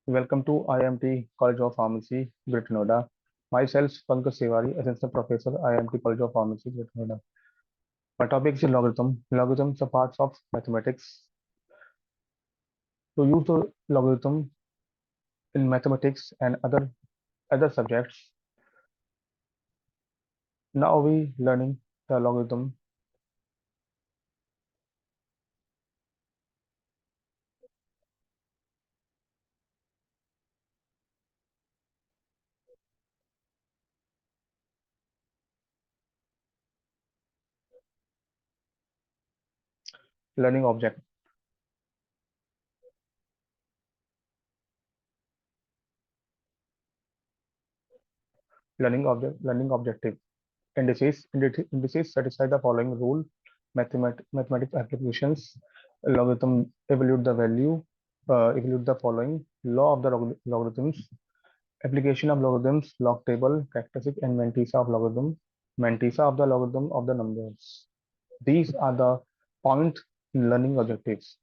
Welcome to IIMT College of Pharmacy, Greater Noida. Myself, Pankaj Tiwari, Assistant Professor, IIMT College of Pharmacy, Greater Noida. My topic is logarithm. Logarithms are parts of mathematics. To use the logarithm in mathematics and other subjects, now we learning the logarithm, learning object, learning objective. Indices satisfy the following rule: mathematics applications. Logarithm evaluate the value, evaluate the following law of the logarithms. Application of logarithms, log table, characteristic and mantissa of logarithm, mantissa of the logarithm of the numbers. These are the point learning objectives.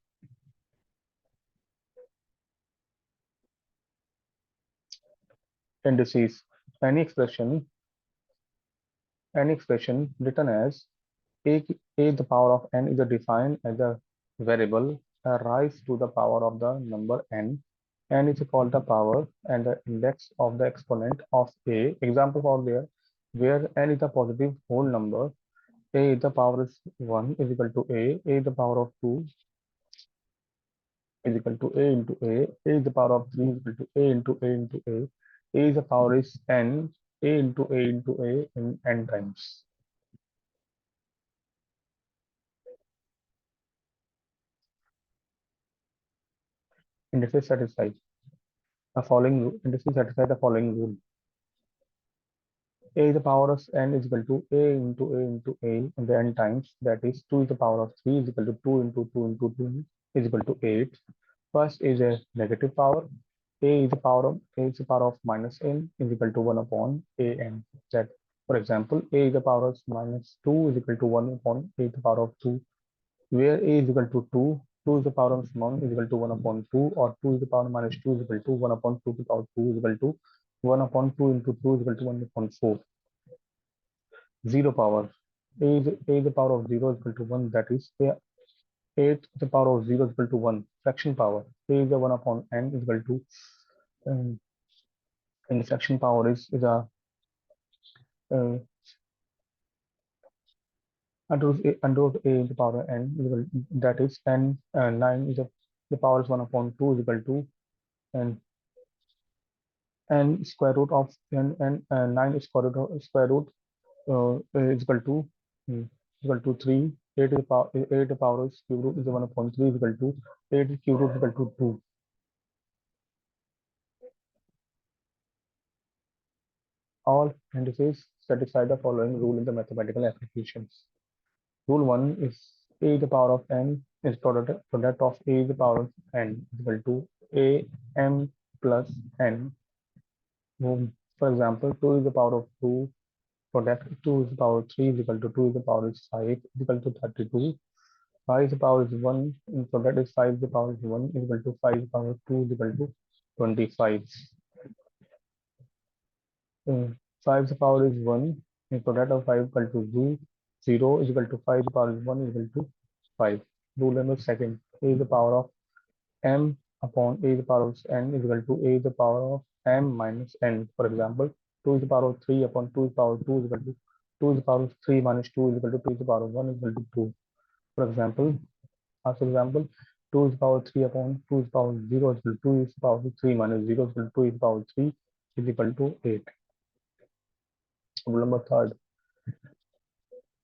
Indices. Any expression, any expression written as a the power of n is defined as a variable rise to the power of the number n. N is called the power and the index of the exponent of a. Example for there, where n is a positive whole number, a the power is 1 is equal to a the power of 2 is equal to a into a the power of 3 is equal to a into a into a the power is n, a into a in n times. Indices satisfy indices satisfy the following rule. A the power of n is equal to a into a in the n times, that is 2 to the power of 3 is equal to 2 into 2 into 2 is equal to 8. First is a negative power. A is the power of minus n is equal to 1 upon a n. That, for example, a is the power of minus 2 is equal to 1 upon a to the power of 2, where a is equal to 2, 2 is the power of 1 is equal to 1 upon 2, or 2 is the power of minus 2 is equal to 1 upon 2 to the power 2 is equal to 1 upon 2 into 2 is equal to 1 upon 4. Zero power. A the power of 0 is equal to 1, that is a to the power of 0 is equal to 1. Fraction power. A is the 1 upon n is equal to, um, and the fraction power is a uh, under root a to the power of n is equal, that is n, 9 is the power is 1 upon 2 is equal to, and square root of n 9 is square root is equal to, is equal to 3. 8 to the power, 8 to the power is cube root is 1 upon 3 is equal to 8 cube root is equal to 2. All indices satisfy the following rule in the mathematical applications. Rule 1 is a to the power of n is product of a to the power of n is equal to a m plus n. For example, 2 is the power of 2, product 2 is the power of 3 is equal to 2 is the power is 5 is equal to 32. 5 is the power is 1, and product is 5 is the power is 1 is equal to 5 is the power of 2 is equal to 25. 5 is the power is 1, and product of 5 is equal to 2, 0 is equal to 5 the power is 1 is equal to 5. Rule number second, a is the power of m upon a is the power of n is equal to a is the power of m minus n. For example, 2 is the power of 3 upon 2 is the power of 2 is equal to 2 is the power of 3 minus 2 is equal to 2 is the power of 1 is equal to 2. For example, as example, 2 is the power 3 upon 2 is the power 0 is equal to 2 is the power 3 minus 0 is equal to 2 is the power 3 is equal to 8. Rule number third,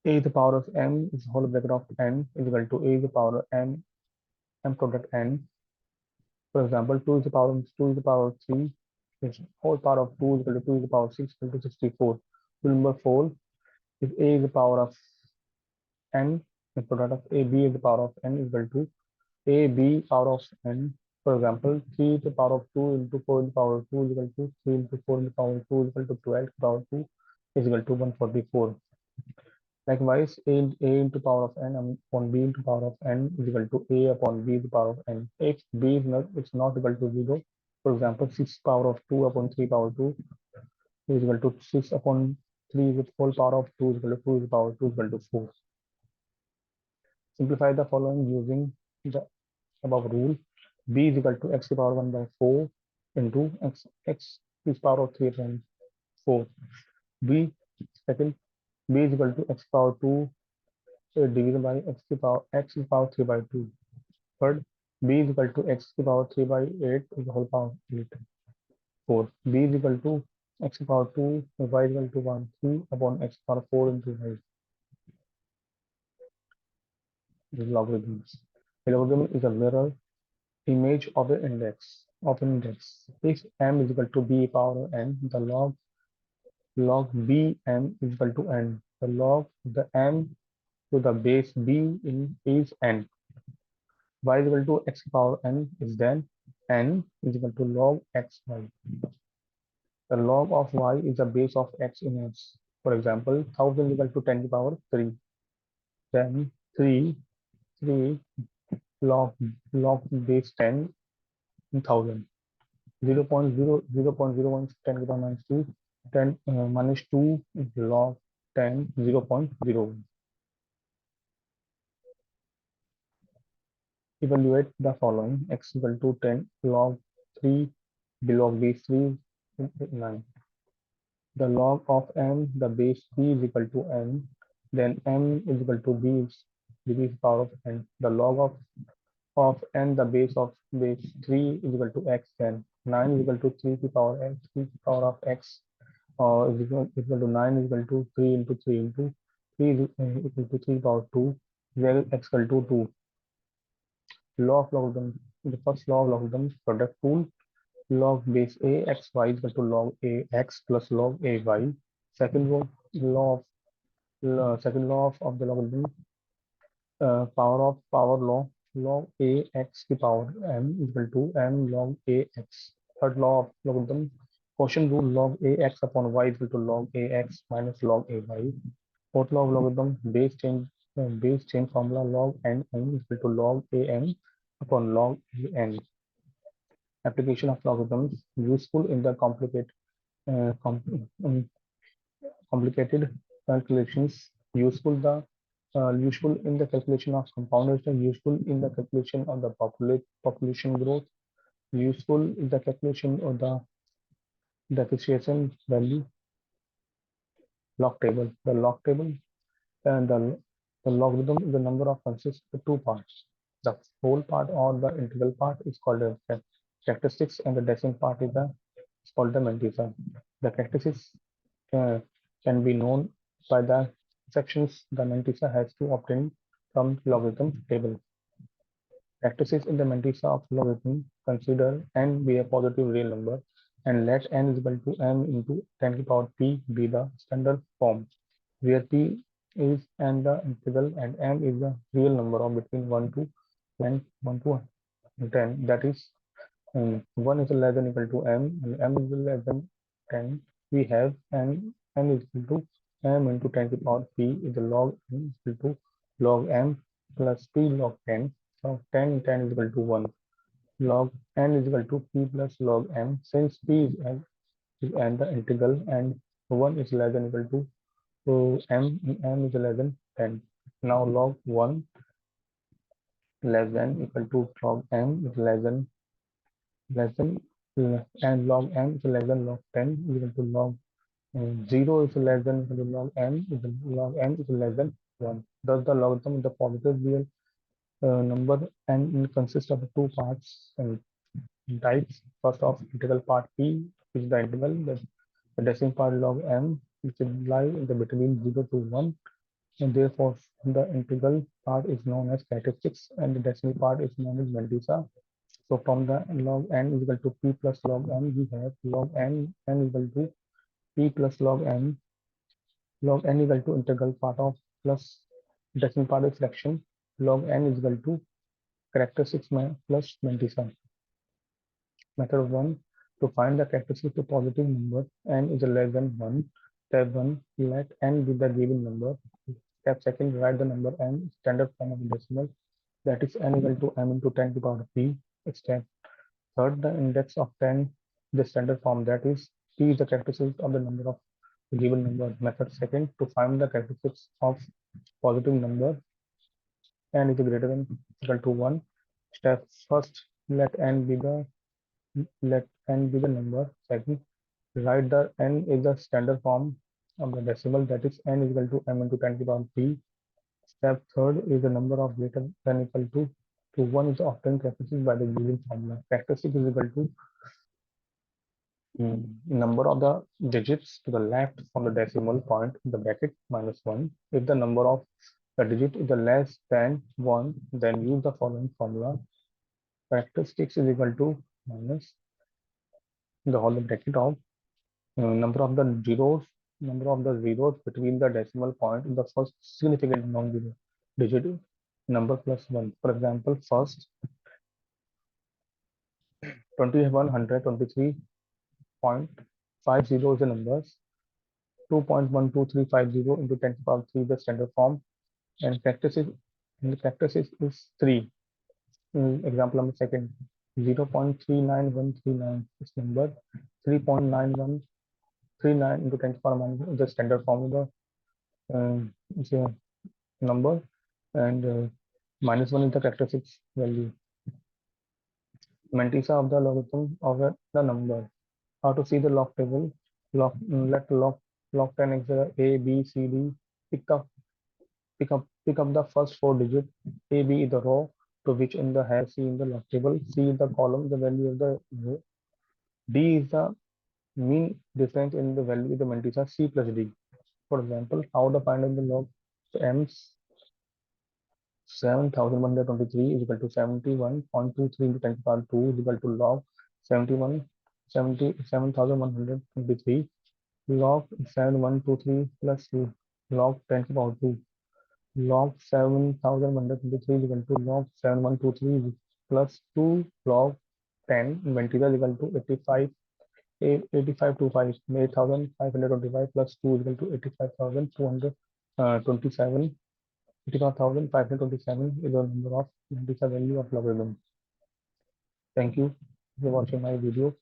a the power of m is whole bracket of n is equal to a the power of m product n. For example, 2 is the power of 3 is whole power of 2 is equal to 2 is the power of 6 equal to 64. Rule number 4, if a is the power of n, the product of a b is the power of n is equal to a b power of n. For example, 3 to the power of 2 into 4 to the power of 2 is equal to 3 into 4 to the power of 2 is equal to 12 to the power of 2 is equal to 144. Likewise, a into power of n upon b into power of n is equal to a upon b to the power of n. If b is not, it's not equal to 0, For example, 6 power of 2 upon 3 power 2 is equal to 6 upon 3 with whole power of 2 is equal to 2 is power 2 is equal to 4. Simplify the following using the above rule. B is equal to x to the power 1 by 4 into x to the power of 3 upon 4. B second, B is equal to x power 2 divided by x to the power 3 by 2. Third, B is equal to x to the power 3 by 8 is the whole power 8. 4. B is equal to x to the power 2 y is equal to 1 3 upon x to the power 4 into y. This is logarithms. A logarithm is a mirror image of the index of an index. If m is equal to b power n, the log b m is equal to n. The log the m to the base b in is n. Y is equal to x power n is then n is equal to log xy. The log of y is the base of x in x. For example, 1000 is equal to 10 to the power 3. Then 3 3 log base 10 in 1000. 0.0 10 to the power minus 2 10 minus 2 log 10 0.01. Evaluate the following: x equal to 10 log 3 log base 3 9. The log of m, the base b is equal to n, then m is equal to b is the base power of n. The log of n, the base of base 3 is equal to x, then 9 is equal to 3 to the power x, 3 to the power of x is equal to 9 is equal to 3 into 3 into 3 is equal to 3 power 2, where x equal to 2. Law of logarithm. The first law of logarithm product rule: log base a x y is equal to log a x plus log a y. Second law second law of the logarithm, power law: log a x to the power m is equal to m log a x. Third law of logarithm, quotient rule: log a x upon y is equal to log a x minus log a y. Fourth law of logarithm, base change formula: log n is equal to log a n upon log a n. Application of logarithms useful in the uh, com- um, complicated calculations. Useful in the calculation of compoundation. Useful in the calculation of the population growth. Useful in the calculation of the depreciation value. Log table. The log table and the logarithm is the number of consists of two parts. The whole part or the integral part is called a characteristics, and the decimal part is called the mantissa. The characteristics uh, can be known by the sections the mantissa has to obtain from logarithm table. Characteristics in the mantissa of logarithm: consider n be a positive real number and let n is equal to m into 10 to the power p be the standard form, where p is and the integral and m is the real number of between 1 to 10, 1 to 10. That is, 1 is less than equal to m and m is less than 10. We have n is equal to m into 10 to the power p is the log n is equal to log m plus p log 10. So 10 is equal to 1. Log n is equal to p plus log m. Since p is and the integral and 1 is less than equal to, so m is less than 10. Now log 1 less than equal to log m is less than and log m is less than log 10 is equal to log 0 is less than equal to log m is log m is less than 1. Thus the logarithm of the positive real number and consists of two parts and types. First of integral part p is the integral, the decimal part log m which will lie in the between 0 to 1, and therefore the integral part is known as characteristics and the decimal part is known as mantissa. So from the log n is equal to p plus log m, we have log n is equal to p plus log m. Log n is equal to integral part of plus decimal part is fraction. Log n is equal to characteristics plus mantissa. Method 1: to find the characteristics of positive number n is less than 1. Step 1: let n be the given number. Step 2: write the number n standard form of decimal, that is n equal to m into 10 to the power p. Step Third, the index of 10, the standard form, that is T is the characteristic of the number of a given number. Method second, to find the characteristics of positive number n is greater than equal to 1. Step first, let n be the number. Second, write the n is the standard form of the decimal, that is n is equal to m into 10 to the power 3. Step third is the number of greater than equal to 1 is often characteristic by the given formula. Characteristic is equal to number of the digits to the left from the decimal point in the bracket minus 1. If the number of the digit is less than 1, then use the following formula. Characteristics is equal to minus the whole bracket of number of the zeros between the decimal point in the first significant non-zero digit number plus 1. For example, first 2123.50 is the numbers, 2.12350 into 10 to the power 3 the standard form, and characteristic is 3. Example number second, 0.39139 is number, 3.9139 into 10 to the power minus the standard form of the is a number, and minus 1 is the characteristics value. Mantissa of the logarithm of the number. How to see the log table? Let log 10 x a b c d. Pick up the first four digits. A b is the row to which in the hash c in the log table. C is the column, the value of the row. D is the mean difference in the value of the mantissa c plus d. For example, how to find in the log m 7123 is equal to 71.23 into 10 to the power 2 is equal to log 77,123 log 7123 plus log 10 to the power 2 log 7123 is equal to log 7123 plus 2 log 10 inventory is equal to 85 8525 8525 plus 2 is equal to 85,227 85,527 is the number of value of logarithm. Thank you for watching my video.